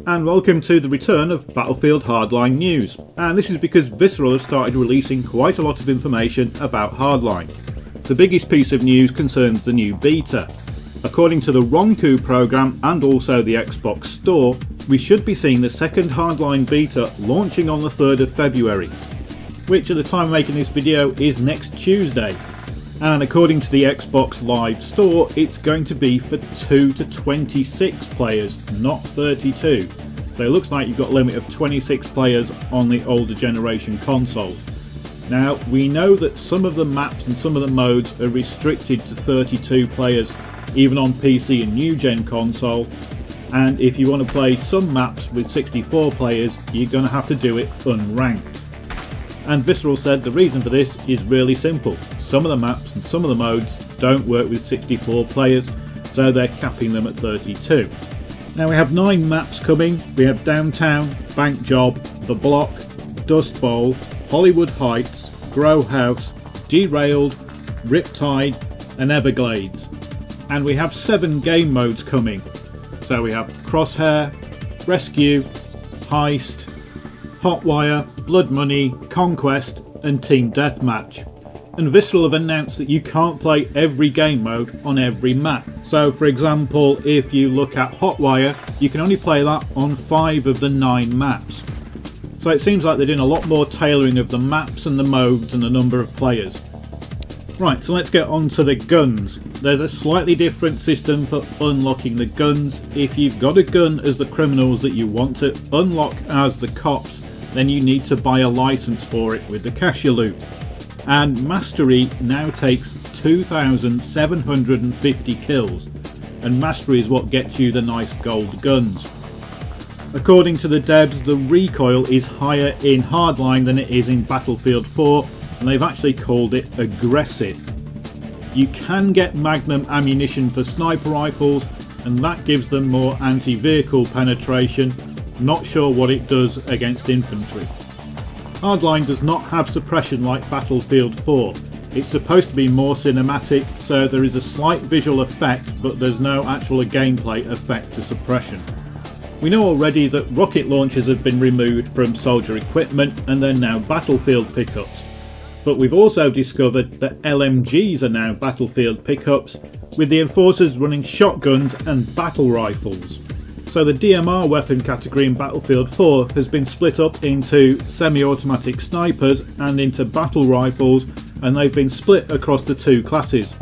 and welcome to the return of Battlefield Hardline news. And this is because Visceral have started releasing quite a lot of information about Hardline. The biggest piece of news concerns the new beta. According to the Roku program and also the Xbox Store, we should be seeing the second Hardline beta launching on the 3rd of February, which at the time of making this video is next Tuesday. And according to the Xbox Live Store, it's going to be for 2 to 26 players, not 32. So it looks like you've got a limit of 26 players on the older generation consoles. Now, we know that some of the maps and some of the modes are restricted to 32 players, even on PC and new gen console. And if you want to play some maps with 64 players, you're going to have to do it unranked. And Visceral said the reason for this is really simple. Some of the maps and some of the modes don't work with 64 players, so they're capping them at 32. Now we have 9 maps coming. We have Downtown, Bank Job, The Block, Dust Bowl, Hollywood Heights, Grow House, Derailed, Riptide and Everglades. And we have 7 game modes coming. So we have Crosshair, Rescue, Heist, Hotwire, Blood Money, Conquest and Team Deathmatch. And Visceral have announced that you can't play every game mode on every map. So for example, if you look at Hotwire, you can only play that on 5 of the 9 maps. So it seems like they're doing a lot more tailoring of the maps and the modes and the number of players. Right, so let's get on to the guns. There's a slightly different system for unlocking the guns. If you've got a gun as the criminals that you want to unlock as the cops, then you need to buy a license for it with the cash you loot. And Mastery now takes 2,750 kills, and Mastery is what gets you the nice gold guns. According to the devs, the recoil is higher in Hardline than it is in Battlefield 4, and they've actually called it aggressive. You can get Magnum ammunition for sniper rifles, and that gives them more anti-vehicle penetration. Not sure what it does against infantry. Hardline does not have suppression like Battlefield 4. It's supposed to be more cinematic, so there is a slight visual effect, but there's no actual gameplay effect to suppression. We know already that rocket launchers have been removed from soldier equipment and they're now battlefield pickups. But we've also discovered that LMGs are now battlefield pickups, with the enforcers running shotguns and battle rifles. So the DMR weapon category in Battlefield 4 has been split up into semi-automatic snipers and into battle rifles, and they've been split across the 2 classes.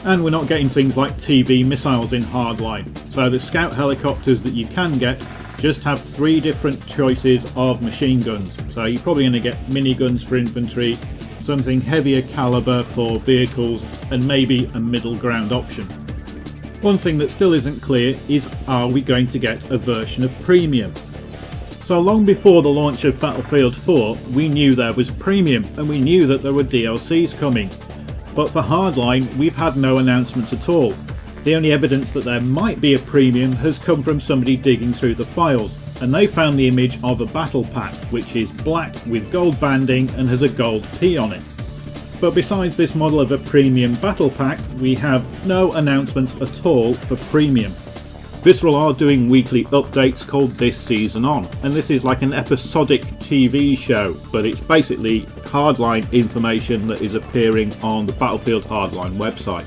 And we're not getting things like TV missiles in Hardline. So the scout helicopters that you can get just have 3 different choices of machine guns. So you're probably going to get miniguns for infantry, something heavier caliber for vehicles, and maybe a middle ground option. One thing that still isn't clear is, are we going to get a version of Premium? So long before the launch of Battlefield 4, we knew there was Premium and we knew that there were DLCs coming. But for Hardline, we've had no announcements at all. The only evidence that there might be a Premium has come from somebody digging through the files, and they found the image of a battle pack, which is black with gold banding and has a gold P on it. But besides this model of a Premium battle pack, we have no announcements at all for Premium. Visceral are doing weekly updates called This Season On, and this is like an episodic TV show, but it's basically Hardline information that is appearing on the Battlefield Hardline website.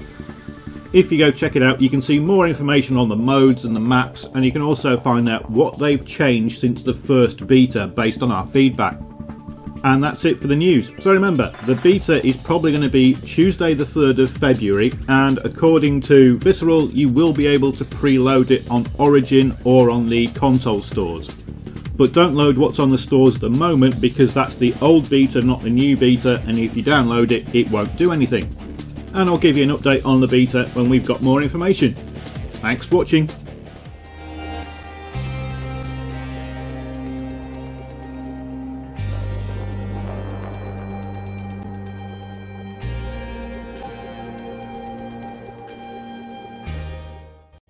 If you go check it out, you can see more information on the modes and the maps, and you can also find out what they've changed since the first beta based on our feedback. And that's it for the news. So remember, the beta is probably going to be Tuesday the 3rd of February, and according to Visceral, you will be able to preload it on Origin or on the console stores. But don't load what's on the stores at the moment, because that's the old beta, not the new beta, and if you download it, it won't do anything. And I'll give you an update on the beta when we've got more information. Thanks for watching.